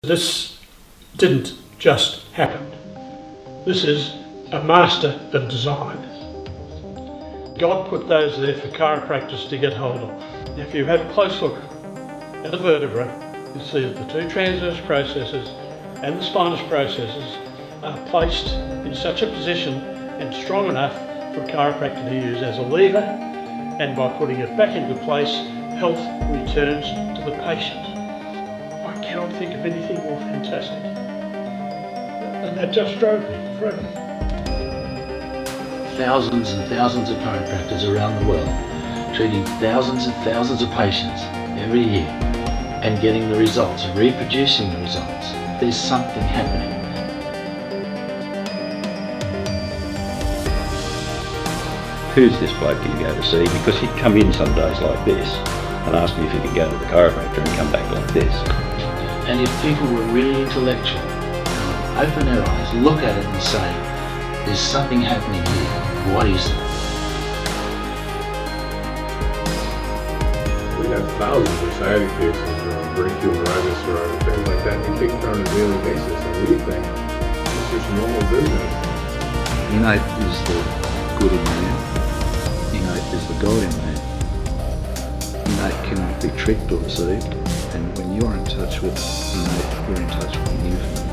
This didn't just happen. This is a master of design. God put those there for chiropractors to get hold of. If you have a close look at the vertebra, you'll see that the two transverse processes and the spinous processes are placed in such a position and strong enough for a chiropractor to use as a lever, and by putting it back into place, health returns to the patient. I cannot think of anything more fantastic. And that just drove me forever. Thousands and thousands of chiropractors around the world treating thousands and thousands of patients every year and getting the results, reproducing the results. There's something happening. Who's this bloke you go to see? Because he'd come in some days like this and ask me if he could go to the chiropractor and come back like this. And if people were really intellectual, open their eyes, look at it and say, there's something happening here. What is it? We have thousands of sciatic cases or brachioraditis or other things like that. We take care on a daily basis, and we think it's just normal business. Innate is the good in man. Innate is the God in man. Innate can be tricked or deceived, and when you're in touch with innate, you're in touch with the infinite.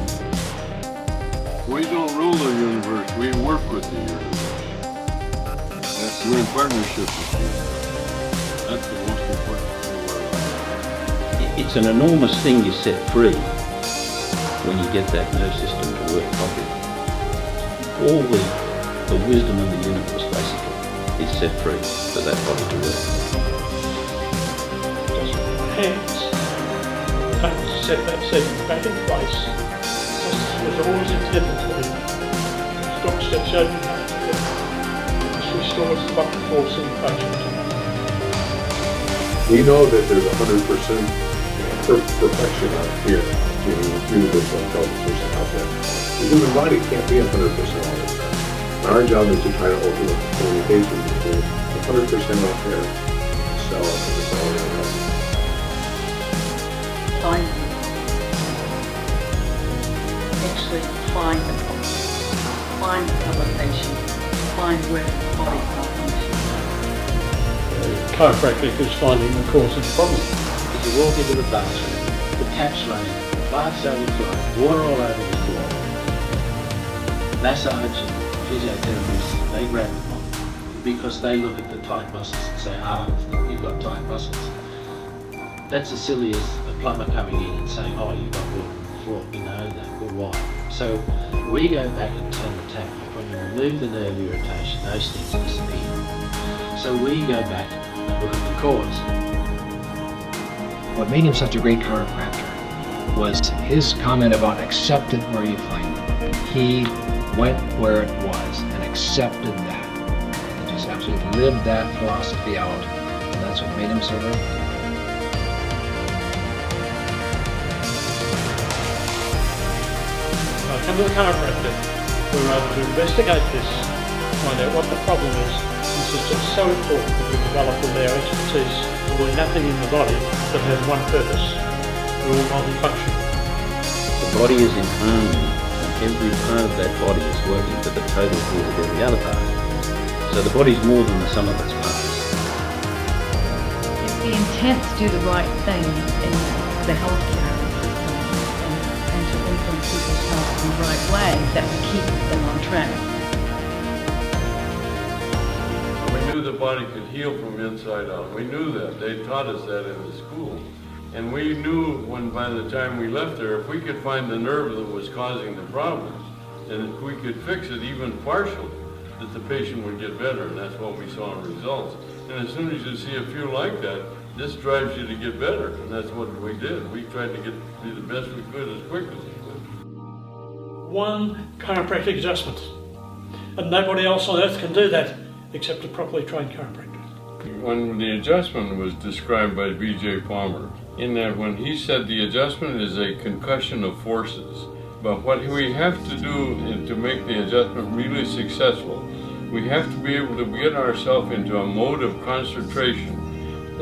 We don't rule the universe, we work with the universe. We're in partnership with you. That's the most important thing in our life. It's an enormous thing you set free when you get that nerve system to work properly. All the wisdom of the universe basically is set free for that body to work. Just with my hands, don't set that segment back in place. It was always intended to be. Gonstead showed me how to do it. This restores the bucket force in the patient. We know that there's 100% perfection out here. Universal intelligence out there. The human body can't be 100% all the time. And our job is to try to open up the communication between the 100% out there and the cell and the cellular level. Find the problem, find the location, find where the body malfunctions. Chiropractic is finding the cause of the problem. If you walk into the bathroom, the tap's running, the bath's overflowing, water all over the floor. Massage and physiotherapists, they grab them on because they look at the tight muscles and say, you've got tight muscles. That's as silly as a plumber coming in and saying, you've got water on the floor. We know that, but why? So we go back and turn the tap off. When you remove the nerve irritation, those things disappear. So we go back and look at the cause. What made him such a great chiropractor was his comment about accept it where you find it. He went where it was and accepted that. He just absolutely lived that philosophy out. And that's what made him so great. Come to the chiropractor, we were able to investigate this, find out what the problem is. This is just so important that we develop with our expertise. There's nothing in the body that has one purpose. We're all multifunctional. The body is in harmony and every part of that body is working for the total good of every other part. So the body's more than the sum of its parts. It's the intent to do the right thing in the healthcare and to influence people's health in the right way that will keep them on track. We knew the body could heal from inside out. We knew that. They taught us that in the school. And we knew when by the time we left there, if we could find the nerve that was causing the problems, and if we could fix it even partially, that the patient would get better, and that's what we saw in results. And as soon as you see a few like that, this drives you to get better, and that's what we did. We tried to do the best we could as quick as we could. One chiropractic adjustment, and nobody else on earth can do that except a properly trained chiropractor. When the adjustment was described by B.J. Palmer, in that when he said the adjustment is a concussion of forces, but what we have to do to make the adjustment really successful, we have to be able to get ourselves into a mode of concentration,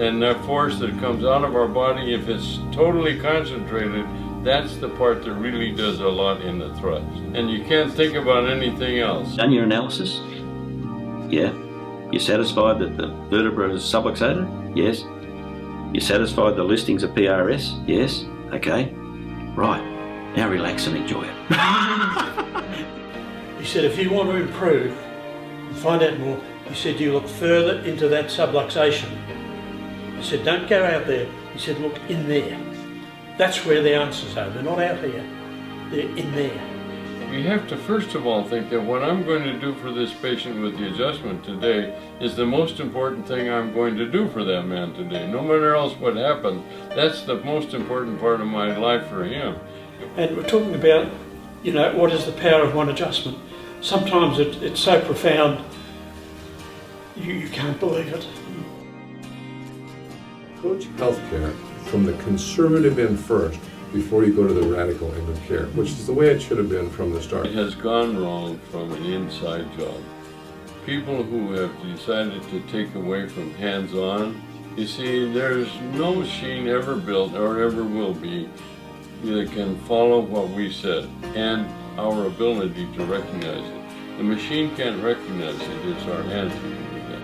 and that force that comes out of our body, if it's totally concentrated, That's the part that really does a lot in the thrust. And you can't think about anything else. Done your analysis? Yeah. You're satisfied that the vertebra is subluxated? Yes. You're satisfied the listings are PRS? Yes. Okay. Right. Now relax and enjoy it. He said, if you want to improve and find out more, he said, you look further into that subluxation. He said, don't go out there. He said, look in there. That's where the answers are. They're not out here. They're in there. You have to first of all think that what I'm going to do for this patient with the adjustment today is the most important thing I'm going to do for that man today. No matter else what happens, that's the most important part of my life for him. And we're talking about, you know, what is the power of one adjustment? Sometimes it's so profound, you can't believe it. Approach healthcare from the conservative end first before you go to the radical end of care, which is the way it should have been from the start. It has gone wrong from an inside job. People who have decided to take away from hands-on, you see, there's no machine ever built or ever will be that can follow what we said and our ability to recognize it. The machine can't recognize it, it's our hands that can do that.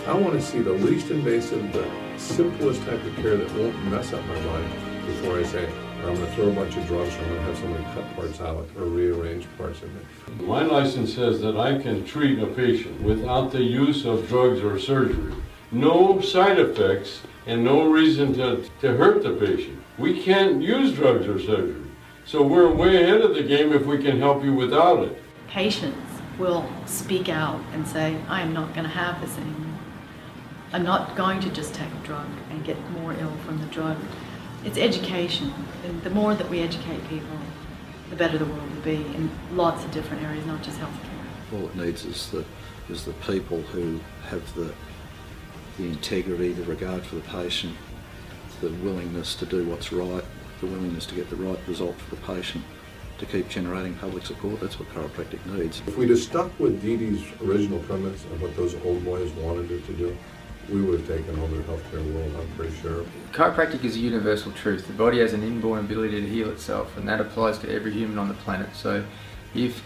I want to see the least invasive, the simplest type of care that won't mess up my body before I say, I'm going to throw a bunch of drugs or I'm going to have somebody cut parts out or rearrange parts of it. My license says that I can treat a patient without the use of drugs or surgery. No side effects and no reason to hurt the patient. We can't use drugs or surgery. So we're way ahead of the game if we can help you without it. Patients will speak out and say, I am not going to have this anymore. I'm not going to just take a drug and get more ill from the drug. It's education, and the more that we educate people, the better the world will be in lots of different areas, not just healthcare. All it needs is the people who have the integrity, the regard for the patient, the willingness to do what's right, the willingness to get the right result for the patient, to keep generating public support. That's what chiropractic needs. If we'd have stuck with Dee Dee's original premise of what those old boys wanted it to do, we would have taken over the healthcare world, I'm pretty sure. Chiropractic is a universal truth. The body has an inborn ability to heal itself, and that applies to every human on the planet. So if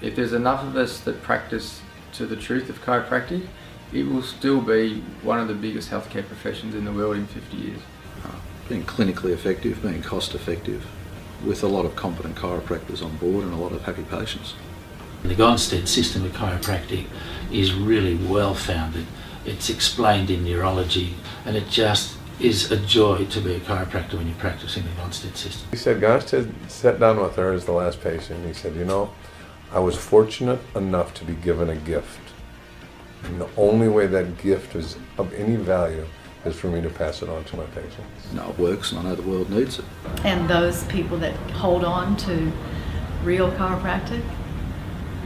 there's enough of us that practice to the truth of chiropractic, it will still be one of the biggest healthcare professions in the world in 50 years. Being clinically effective, being cost effective, with a lot of competent chiropractors on board and a lot of happy patients. The Gonstead system of chiropractic is really well founded. It's explained in neurology, and it just is a joy to be a chiropractor when you're practicing the Gonstead system. He said, Gonstead sat down with her as the last patient. He said, you know, I was fortunate enough to be given a gift. And the only way that gift is of any value is for me to pass it on to my patients. No, it works, and I know the world needs it. And those people that hold on to real chiropractic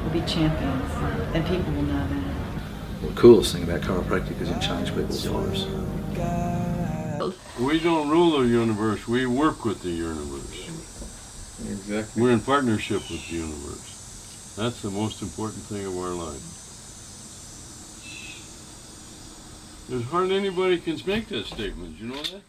will be champions, and people will know that. Well, the coolest thing about chiropractic is it changes people's lives. We don't rule the universe, we work with the universe. Exactly. We're in partnership with the universe. That's the most important thing of our life. There's hardly anybody can make that statement, you know that?